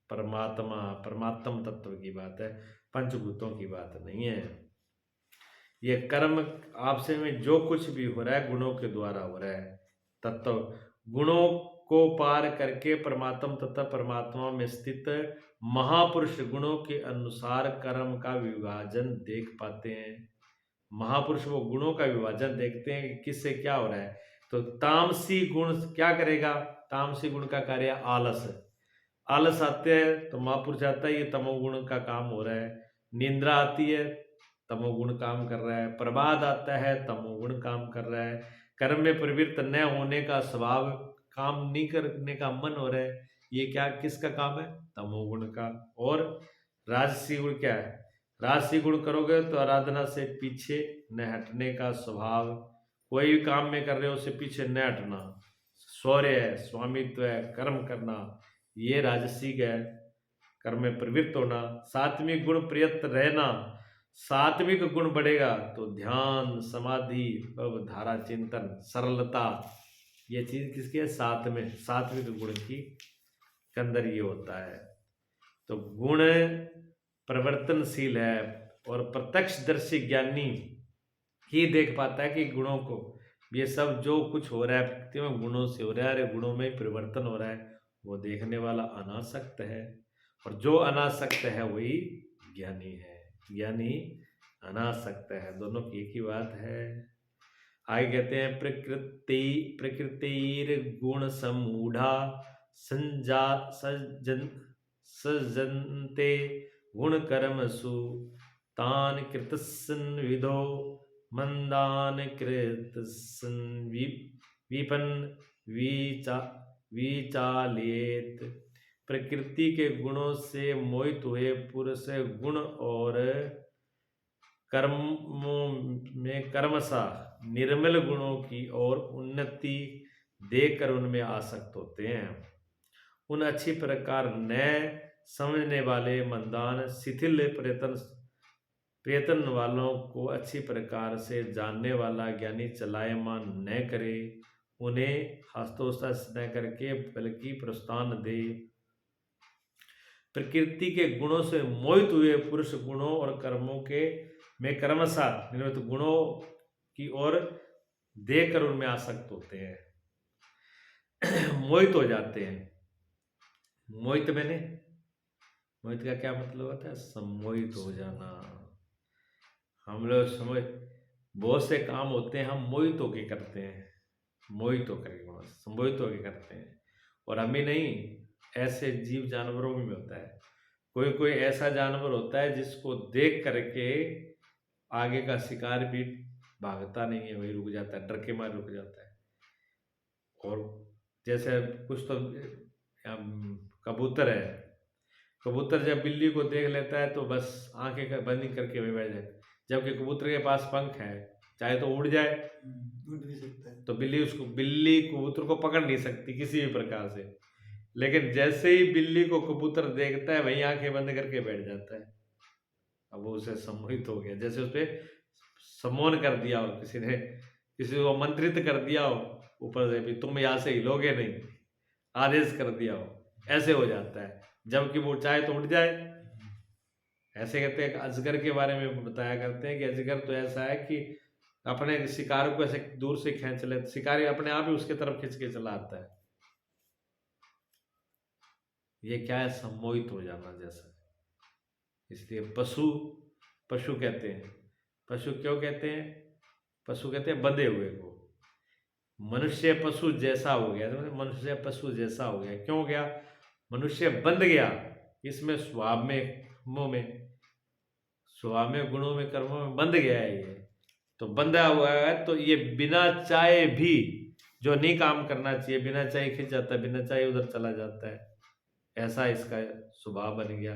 परमात्मा, परमात्म तत्व की बात है, पंचभूतों की बात नहीं है। ये कर्म आपसे में जो कुछ भी हो रहा है गुणों के द्वारा हो रहा है। तत्व गुणों को पार करके परमात्म तथा परमात्मा में स्थित महापुरुष गुणों के अनुसार कर्म का विभाजन देख पाते हैं। महापुरुष वो गुणों का विभाजन देखते हैं कि किससे क्या हो रहा है। तो तामसी गुण क्या करेगा, तामसी गुण का कार्य आलस। आलस आते हैं तो महापुरुष आता है, ये तमोगुण का काम हो रहा है। निंद्रा आती है, तमोगुण काम कर रहा है। प्रमाद आता है, तमोगुण काम कर रहा है। कर्म में प्रवृत्त न होने का स्वभाव, काम नहीं करने का मन हो रहा है, ये क्या किसका काम है, तमोगुण का। और राजसी गुण क्या है, राजसी गुण करोगे तो आराधना से पीछे न हटने का स्वभाव, कोई भी काम में कर रहे हो उससे पीछे न हटना, शौर्य है, स्वामित्व है, कर्म करना, ये राजसिक है। कर्म में प्रवृत्त होना। सात्विक गुण प्रयत्न रहना, सात्विक गुण बढ़ेगा तो ध्यान, समाधि, धारा, चिंतन, सरलता, ये चीज किसकी है, सात्विक गुण की के अंदर ये होता है। तो गुण परिवर्तनशील है, और प्रत्यक्षदर्शी ज्ञानी ही देख पाता है कि गुणों को, ये सब जो कुछ हो रहा है प्रकृति में गुणों से हो रहा है, अरे गुणों में परिवर्तन हो रहा है, वो देखने वाला अनासक्त है। और जो अनासक्त है वही ज्ञानी है, ज्ञानी अनासक्त है, दोनों की एक ही बात है। आगे कहते हैं प्रकृतिर गुण समूढ़ा सजनते गुण कर्मसु तान कृतस्न विधो मंदान कृतस्न विपन विचालियेत प्रकृति के गुणों से मोहित हुए पुरुष गुण और कर्मों में कर्मशः निर्मल गुणों की ओर उन्नति देखकर उनमें आसक्त होते हैं। उन अच्छी प्रकार न समझने वाले मंदान शिथिल प्रयत्न वालों को अच्छी प्रकार से जानने वाला ज्ञानी चलायमान न करे, उन्हें हस्तोस्त न करके बल्कि प्रोत्साहन दे। प्रकृति के गुणों से मोहित हुए पुरुष गुणों और कर्मों के में कर्मशः निर्मित गुणों की ओर देखकर उनमें आसक्त होते हैं, मोहित हो जाते हैं। मोहित का क्या मतलब होता है? सम्मोहित हो जाना। हम लोग समझ बहुत से काम होते हैं हम मोहित होके करते हैं, मोहित होकर सम्मोहित होके करते हैं। और हम ही नहीं, ऐसे जीव जानवरों में होता है। कोई कोई ऐसा जानवर होता है जिसको देख करके आगे का शिकार भी भागता नहीं है, वही रुक जाता है, डर के मारे रुक जाता है। और जैसे कुछ तो कबूतर है, कबूतर जब बिल्ली को देख लेता है तो बस आंखें बंद करके वहीं बैठ जाए, जबकि कबूतर के पास पंख है, चाहे तो उड़ जाए, उड़ भी सकता है। तो बिल्ली कबूतर को पकड़ नहीं सकती किसी भी प्रकार से। लेकिन जैसे ही बिल्ली को कबूतर देखता है वहीं आंखें बंद करके बैठ जाता है। अब वो उसे सम्मोहित हो गया, जैसे उस पर सम्मोहन कर दिया हो किसी ने, किसी को आमंत्रित कर दिया हो ऊपर से भी, तुम यहाँ से हिलोगे नहीं, आदेश कर दिया हो, ऐसे हो जाता है। जबकि वो चाहे तो उठ जाए। ऐसे कहते हैं, अजगर के बारे में बताया करते हैं कि अजगर तो ऐसा है कि अपने शिकार को ऐसे दूर से खींच ले, शिकारी अपने आप ही उसके तरफ खींच के चला आता है। ये क्या है? सम्मोहित हो जाना जैसा। इसलिए पशु कहते हैं। पशु क्यों कहते हैं? पशु कहते हैं बंधे हुए को। मनुष्य पशु जैसा हो गया, मनुष्य पशु जैसा हो गया। क्यों गया? मनुष्य बंध गया इसमें, स्वभाव में, मोह में, स्वभाव में, गुणों में, कर्मों में बंध गया है। ये तो बंधा हुआ है, तो ये बिना चाहे भी जो नहीं काम करना चाहिए, बिना चाहे खिंच जाता है, बिना चाहे उधर चला जाता है। ऐसा इसका स्वभाव बन गया,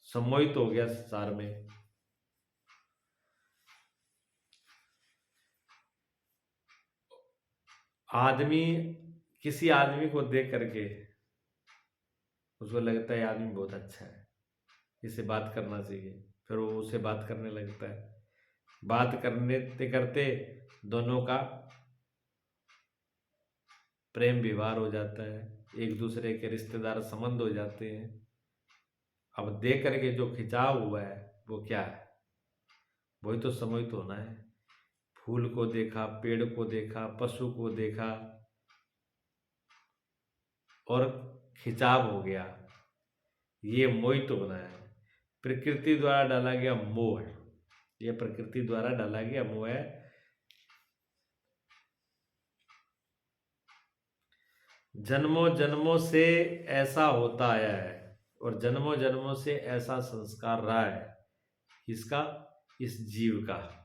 सम्मोहित हो गया संसार में। आदमी किसी आदमी को देख करके उसको लगता है आदमी बहुत अच्छा है, इससे बात करना चाहिए, फिर वो उससे बात करने लगता है। बात करने करते दोनों का प्रेम विवाह हो जाता है, एक दूसरे के रिश्तेदार संबंध हो जाते हैं। अब देख करके जो खिंचाव हुआ है वो क्या है? वही तो सम्मोहित होना है। फूल को देखा, पेड़ को देखा, पशु को देखा और खिंचाव हो गया, ये मोहित होना है। प्रकृति द्वारा डाला गया मोह है, ये प्रकृति द्वारा डाला गया मोह है। जन्मों जन्मों से ऐसा होता आया है और जन्मों जन्मों से ऐसा संस्कार रहा है। किसका? इस जीव का।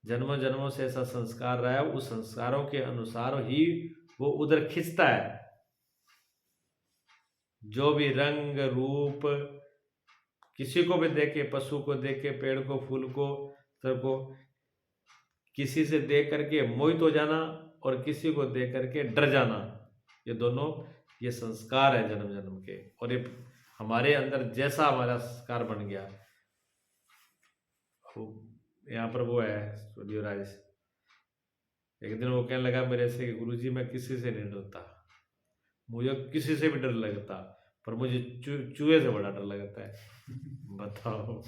जन्मों जन्मों से ऐसा संस्कार रहा है, उस संस्कारों के अनुसार ही वो उधर खिंचता है। जो भी रंग रूप किसी को भी देखे, पशु को देखे, पेड़ को, फूल को, सबको किसी से देख करके मोहित हो जाना और किसी को देख करके डर जाना, ये दोनों ये संस्कार है जन्म जन्म के। और ये हमारे अंदर जैसा हमारा संस्कार बन गया। यहाँ पर वो है सूर्यराज, एक दिन वो कहने लगा मेरे से कि गुरुजी मैं किसी से नहीं डरता, मुझे किसी से भी डर लगता, पर मुझे चूहे से बड़ा डर लगता है। बताओ।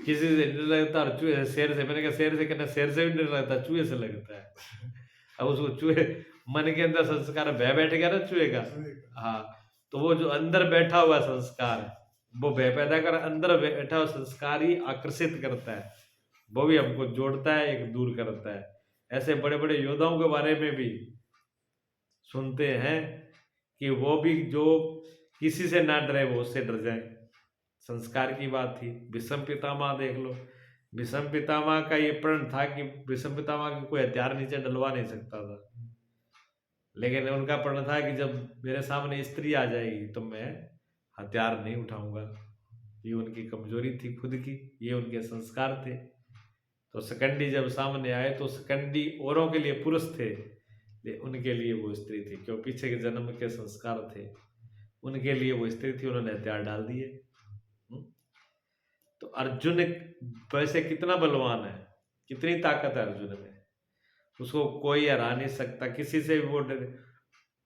किसी से डर लगता और चूहे से, शेर से। मैंने कहा शेर से कहना, शेर से भी डर लगता, चूहे से लगता है। अब उसको चूहे, मन के अंदर संस्कार भय बैठ गया ना चूहे का। हाँ, तो वो जो अंदर बैठा हुआ संस्कार, वो भय पैदा कर, अंदर बैठा हुआ संस्कार ही आकर्षित करता है, वो भी हमको जोड़ता है, एक दूर करता है। ऐसे बड़े बड़े योद्धाओं के बारे में भी सुनते हैं कि वो भी जो किसी से ना डरे वो उससे डर जाए। संस्कार की बात थी। भीष्म पितामह देख लो, भीष्म पितामह का ये प्रण था कि भीष्म पितामह के कोई हथियार नीचे डलवा नहीं सकता था। लेकिन उनका प्रण था कि जब मेरे सामने स्त्री आ जाएगी तो मैं हथियार नहीं उठाऊंगा। ये उनकी कमजोरी थी खुद की, ये उनके संस्कार थे। तो सकंडी जब सामने आए तो सकंडी औरों के लिए पुरुष थे, उनके लिए वो स्त्री थी, क्यों पीछे के जन्म के संस्कार थे, उनके लिए वो स्त्री थी, उन्होंने हथियार डाल दिए। तो अर्जुन वैसे कितना बलवान है, कितनी ताकत है अर्जुन में, उसको कोई हरा नहीं सकता, किसी से भी वो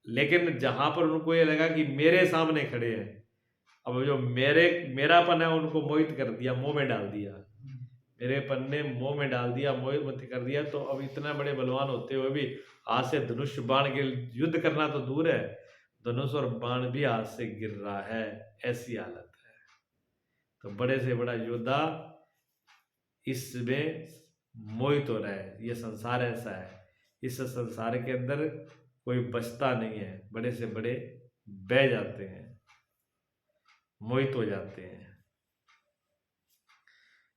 लेकिन जहां पर उनको ये लगा कि मेरे सामने खड़े हैं, अब जो मेरापन है उनको मोहित कर दिया, मुंह में डाल दिया, मेरेपन ने मुंह में डाल दिया, मोहित कर दिया। तो अब इतना बड़े बलवान होते हुए भी हाथ से धनुष बाण के युद्ध करना तो दूर है, धनुष और बाण भी हाथ से गिर रहा है, ऐसी हालत है। तो बड़े से बड़ा योद्धा इसमें मोहित हो रहा है। ये संसार ऐसा है, इस संसार के अंदर कोई बचता नहीं है, बड़े से बड़े बह जाते हैं, मोहित हो जाते हैं।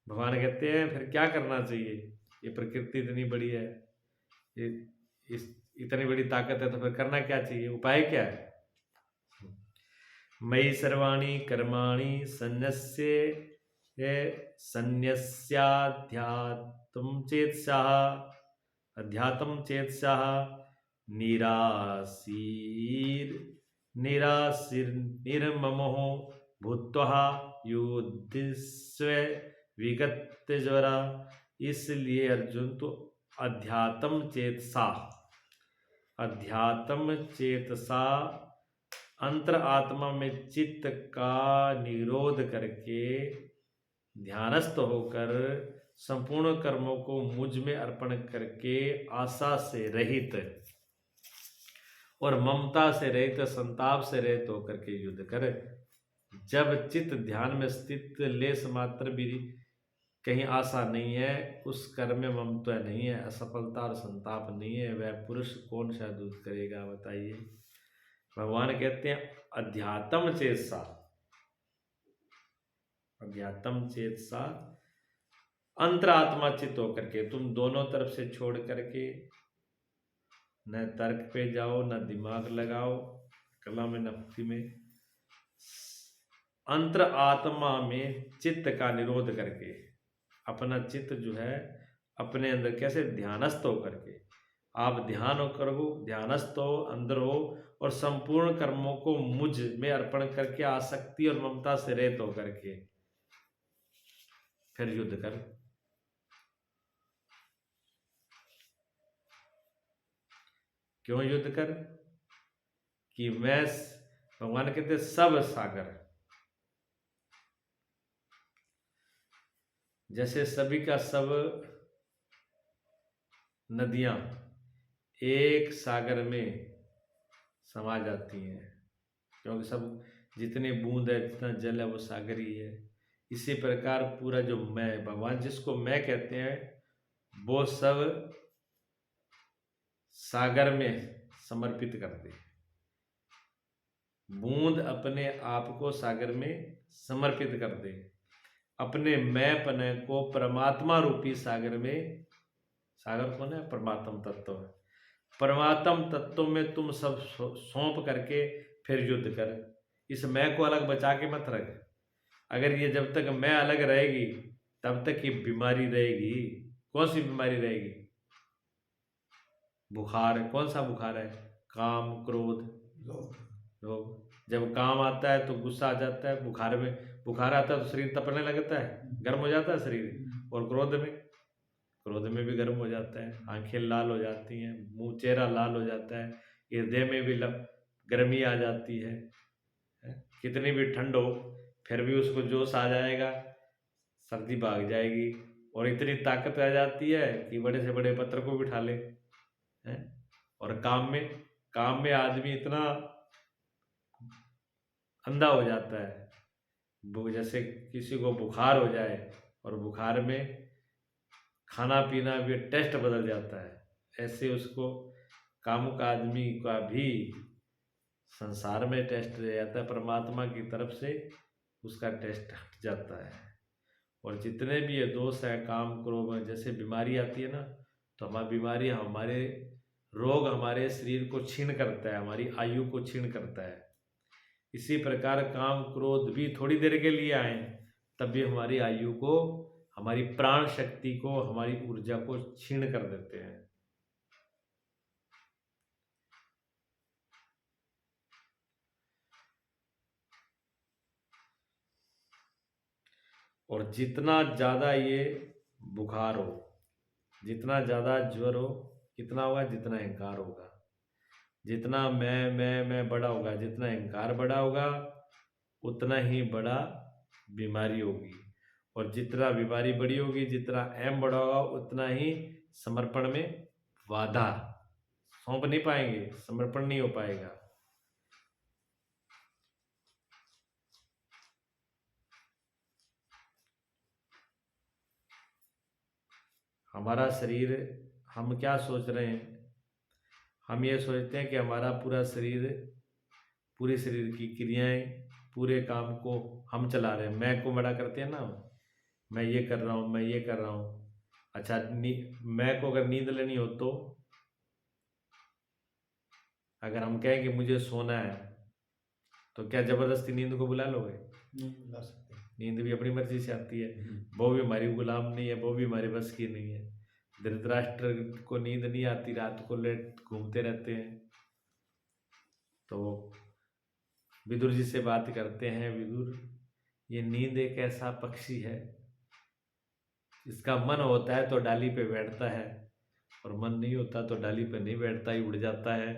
भगवान कहते हैं फिर क्या करना चाहिए, ये प्रकृति इतनी बड़ी है, ये इस इतनी बड़ी ताकत है, तो फिर करना क्या चाहिए, उपाय क्या है। मयि सर्वाणि कर्माणि संन्यस्याध्यात्म चेतसः अध्यात्म चेतसः निराशीर्निर्ममो भूत्वा युधिष्व विगत ज्वरा। इसलिए अर्जुन तो अध्यात्म चेतसा अंतर आत्मा में चित्त का निरोध करके ध्यानस्थ होकर संपूर्ण कर्मों को मुझ में अर्पण करके आशा से रहित और ममता से रहित, संताप से रहित होकर के युद्ध कर। जब चित्त ध्यान में स्थित लेस मात्र भी कहीं आशा नहीं है, उस कर्म में ममता नहीं है, असफलता और संताप नहीं है, वह पुरुष कौन सा युद्ध करेगा बताइए। भगवान कहते हैं अध्यात्म चेतसा अंतरात्मा चित्त होकर के, तुम दोनों तरफ से छोड़ करके न तर्क पे जाओ, न दिमाग लगाओ, कला में नफ्ती में, अंतर आत्मा में चित्त का निरोध करके अपना चित्त जो है अपने अंदर कैसे ध्यानस्थ हो करके आप ध्यान करो, ध्यानस्थ हो, अंदर हो और संपूर्ण कर्मों को मुझ में अर्पण करके आसक्ति और ममता से रहित हो करके फिर युद्ध कर। क्यों युद्ध कर कि मैं, भगवान कहते सब सागर, जैसे सभी का सब नदियां एक सागर में समा जाती हैं, क्योंकि सब जितने बूंद है, जितना जल है वो सागर ही है। इसी प्रकार पूरा जो मैं, भगवान जिसको मैं कहते हैं वो सब सागर में समर्पित कर दे। बूंद अपने आप को सागर में समर्पित कर दे, अपने मैं पने को परमात्मा रूपी सागर में, सागर कौन है, परमात्म तत्व है, परमात्म तत्व में तुम सब सौंप करके फिर युद्ध कर। इस मैं को अलग बचा के मत रख, अगर ये जब तक मैं अलग रहेगी तब तक ये बीमारी रहेगी। कौन सी बीमारी रहेगी, बुखार। कौन सा बुखार है, काम क्रोध लोभ। जब काम आता है तो गुस्सा आ जाता है, बुखार आता है तो शरीर तपने लगता है, गर्म हो जाता है शरीर, और क्रोध में भी गर्म हो जाता है, आंखें लाल हो जाती हैं, मुंह चेहरा लाल हो जाता है, हृदय में भी गर्मी आ जाती है। कितनी भी ठंड हो फिर भी उसको जोश आ जाएगा, सर्दी भाग जाएगी, और इतनी ताकत आ जाती है कि बड़े से बड़े पत्थर को भी उठा ले। और काम में आदमी इतना अंधा हो जाता है, वो जैसे किसी को बुखार हो जाए और बुखार में खाना पीना भी टेस्ट बदल जाता है, ऐसे उसको कामुक आदमी का भी संसार में टेस्ट रह जाता है, परमात्मा की तरफ से उसका टेस्ट हट जाता है। और जितने भी ये दोष है काम क्रोध में, जैसे बीमारी आती है ना, तो हमारी बीमारी हमारे रोग हमारे शरीर को क्षीण करता है, हमारी आयु को क्षीण करता है। इसी प्रकार काम क्रोध भी थोड़ी देर के लिए आए तब भी हमारी आयु को, हमारी प्राण शक्ति को, हमारी ऊर्जा को क्षीण कर देते हैं। और जितना ज़्यादा ये बुखार हो, जितना ज़्यादा ज्वर हो, कितना होगा? जितना अहंकार होगा, जितना मैं बड़ा होगा, जितना अहंकार बड़ा होगा उतना ही बड़ा बीमारी होगी। और जितना बीमारी बड़ी होगी, जितना एम बड़ा होगा, उतना ही समर्पण में बाधा, सौंप नहीं पाएंगे, समर्पण नहीं हो पाएगा। हमारा शरीर, हम क्या सोच रहे हैं? हम ये सोचते हैं कि हमारा पूरा शरीर, पूरे शरीर की क्रियाएं, पूरे काम को हम चला रहे हैं। मैं को बड़ा करते हैं ना, मैं ये कर रहा हूँ, मैं ये कर रहा हूँ। अच्छा, मैं को अगर नींद लेनी हो तो अगर हम कहें कि मुझे सोना है तो क्या जबरदस्ती नींद को बुला लोगे? नहीं बुला सकते। नींद भी अपनी मर्जी से आती है, वो भी हमारी गुलाम नहीं है, वो भी हमारे बस की नहीं है। धृतराष्ट्र को नींद नहीं आती, रात को लेट घूमते रहते हैं। तो विदुर जी से बात करते हैं, विदुर ये नींद एक ऐसा पक्षी है, इसका मन होता है तो डाली पे बैठता है, और मन नहीं होता तो डाली पे नहीं बैठता, ही उड़ जाता है,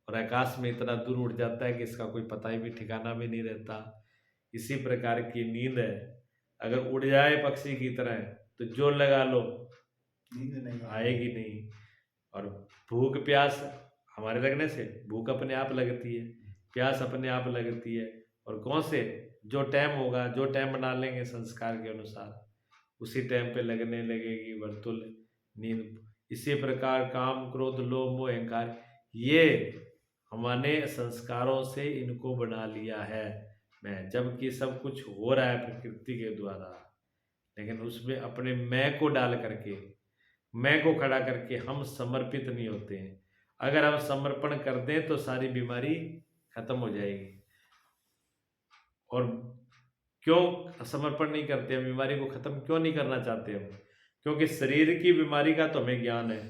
और आकाश में इतना दूर उड़ जाता है कि इसका कोई पता ही भी ठिकाना भी नहीं रहता। इसी प्रकार की नींद है, अगर उड़ जाए पक्षी की तरह तो जोर लगा लो, नींद नहीं आएगी नहीं। और भूख प्यास हमारे लगने से भूख अपने आप लगती है, प्यास अपने आप लगती है। और कौन से, जो टाइम होगा, जो टाइम बना लेंगे संस्कार के अनुसार, उसी टाइम पे लगने लगेगी वर्तुल नींद। इसी प्रकार काम क्रोध लोभ मोह अहंकार, ये हमने संस्कारों से इनको बना लिया है मैं, जबकि सब कुछ हो रहा है प्रकृति के द्वारा, लेकिन उसमें अपने मैं को डाल करके, मैं को खड़ा करके हम समर्पित नहीं होते हैं। अगर हम समर्पण कर दें तो सारी बीमारी खत्म हो जाएगी। और क्यों समर्पण नहीं करते हम, बीमारी को खत्म क्यों नहीं करना चाहते हम? क्योंकि शरीर की बीमारी का तो हमें ज्ञान है,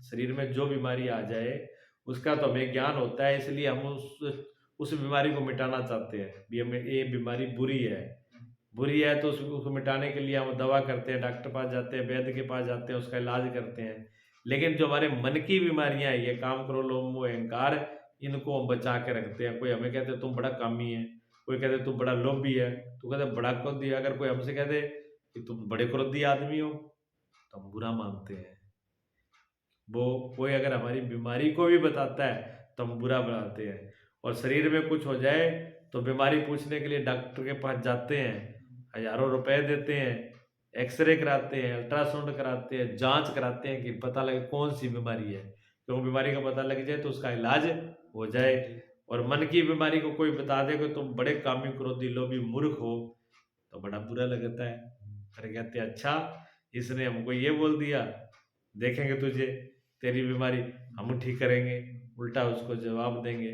शरीर में जो बीमारी आ जाए उसका तो हमें ज्ञान होता है, इसलिए हम उस बीमारी को मिटाना चाहते हैं। भी हमें ये बीमारी बुरी है तो उसको मिटाने के लिए हम दवा करते हैं, डॉक्टर पास जाते हैं, वैद्य के पास जाते हैं, उसका इलाज करते हैं। लेकिन जो हमारे मन की बीमारियां है, ये काम क्रोध लोभ मोह अहंकार, इनको हम बचा के रखते हैं। कोई हमें कहते हैं तुम बड़ा कामी है, कोई कहते तुम बड़ा लोभी है, तो कहते बड़ा क्रोधी। अगर कोई हमसे कहते कि तुम बड़े क्रोधी आदमी हो तो हम बुरा मानते हैं। वो कोई अगर हमारी बीमारी को भी बताता है तो हम बुरा बनाते हैं। और शरीर में कुछ हो जाए तो बीमारी पूछने के लिए डॉक्टर के पास जाते हैं, हजारों रुपए देते हैं, एक्सरे कराते हैं, अल्ट्रासाउंड कराते हैं, जांच कराते हैं कि पता लगे कौन सी बीमारी है। तो बीमारी का पता लग जाए तो उसका इलाज हो जाए। और मन की बीमारी को कोई बता दे कि तुम बड़े कामी क्रोधी लोभी मूर्ख हो तो बड़ा बुरा लगता है। अरे कहते अच्छा, इसने हमको ये बोल दिया, देखेंगे तुझे, तेरी बीमारी हम ठीक करेंगे, उल्टा उसको जवाब देंगे।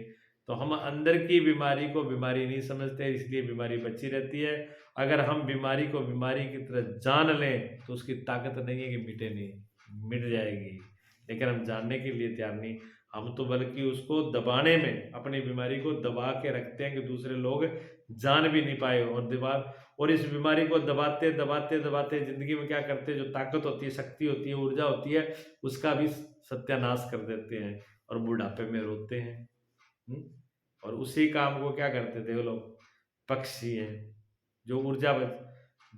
तो हम अंदर की बीमारी को बीमारी नहीं समझते, इसलिए बीमारी बची रहती है। अगर हम बीमारी को बीमारी की तरह जान लें तो उसकी ताकत नहीं है कि मिटे नहीं, मिट जाएगी। लेकिन हम जानने के लिए तैयार नहीं, हम तो बल्कि उसको दबाने में, अपनी बीमारी को दबा के रखते हैं कि दूसरे लोग जान भी नहीं पाए। और इस बीमारी को दबाते दबाते दबाते जिंदगी में क्या करते हैं, जो ताकत होती है, शक्ति होती है, ऊर्जा होती है, उसका भी सत्यानाश कर देते हैं और बुढ़ापे में रोते हैं। और उसी काम को क्या करते थे वो लोग, पक्षी हैं, जो ऊर्जा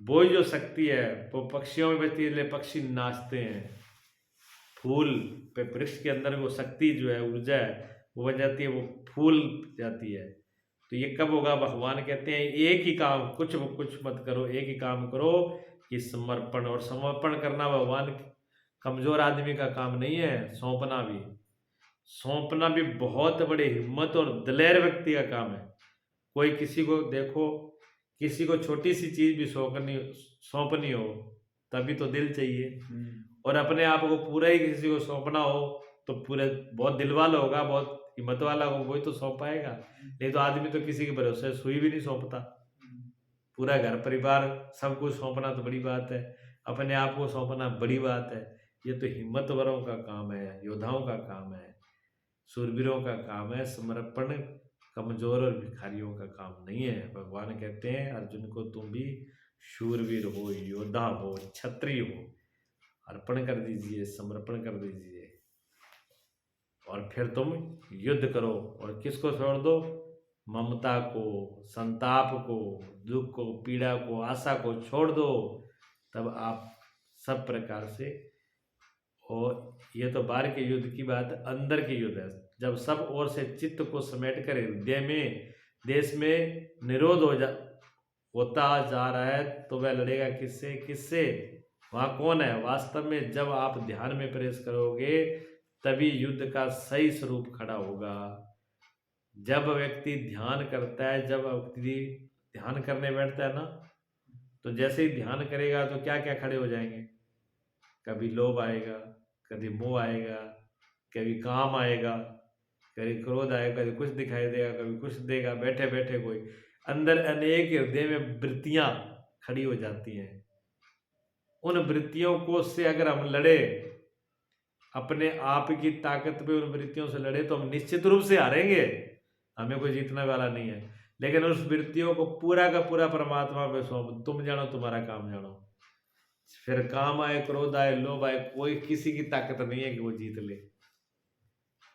वो जो शक्ति है वो पक्षियों में बचती है, इसलिए पक्षी नाचते हैं। फूल पे, वृक्ष के अंदर वो शक्ति जो है, ऊर्जा है, वो बन जाती है, वो फूल जाती है। तो ये कब होगा? भगवान कहते हैं एक ही काम, कुछ मत करो, एक ही काम करो कि समर्पण। और समर्पण करना भगवान कमजोर आदमी का काम नहीं है, सौंपना भी बहुत बड़ी हिम्मत और दिलेर व्यक्ति का काम है। कोई किसी को देखो, किसी को छोटी सी चीज भी सौंपनी हो तभी तो दिल चाहिए। और अपने आप को पूरा ही किसी को सौंपना हो तो पूरे बहुत दिल वाला होगा, बहुत हिम्मत वाला होगा, वही तो सौंप पाएगा। नहीं तो आदमी तो किसी के भरोसे सुई भी नहीं सौंपता। पूरा घर परिवार सब कुछ सौंपना तो बड़ी बात है, अपने आप को सौंपना बड़ी बात है। ये तो हिम्मतवरों का काम है, योद्धाओं का काम है, शूरवीरों का काम है। समर्पण कमजोर और भिखारियों का काम नहीं है। भगवान कहते हैं अर्जुन को, तुम भी शूरवीर हो, योद्धा हो, क्षत्रिय हो, अर्पण कर दीजिए, समर्पण कर दीजिए और फिर तुम युद्ध करो। और किसको छोड़ दो? ममता को, संताप को, दुख को, पीड़ा को, आशा को छोड़ दो। तब आप सब प्रकार से, और ये तो बाहर के युद्ध की बात है, अंदर के युद्ध है। जब सब ओर से चित्त को समेट कर हृदय में, देश में निरोध होता जा रहा है, तो वह लड़ेगा किससे? किससे? वहाँ कौन है वास्तव में? जब आप ध्यान में प्रवेश करोगे तभी युद्ध का सही स्वरूप खड़ा होगा। जब व्यक्ति ध्यान करता है, जब व्यक्ति ध्यान करने बैठता है ना, तो जैसे ही ध्यान करेगा तो क्या क्या खड़े हो जाएंगे? कभी लोभ आएगा, कभी मोह आएगा, कभी काम आएगा, कभी क्रोध आएगा, कभी कुछ दिखाई देगा, कभी कुछ देगा। बैठे बैठे कोई अंदर अनेक हृदय में वृत्तियां खड़ी हो जाती हैं। उन वृत्तियों को से अगर हम लड़े, अपने आप की ताकत पे उन वृत्तियों से लड़े, तो हम निश्चित रूप से हारेंगे। हमें कोई जीतने वाला नहीं है। लेकिन उस वृत्तियों को पूरा का पूरा परमात्मा पे सौंप, तुम जानो, तुम्हारा काम जानो। फिर काम आए, क्रोध आए, लोभ आए, कोई किसी की ताकत नहीं है कि वो जीत ले।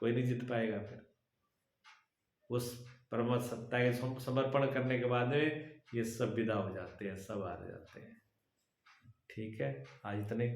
कोई नहीं जीत पाएगा। फिर उस परम सत्ता के समर्पण करने के बाद में ये सब विदा हो जाते हैं, सब हार जाते हैं। ठीक है, आज इतने।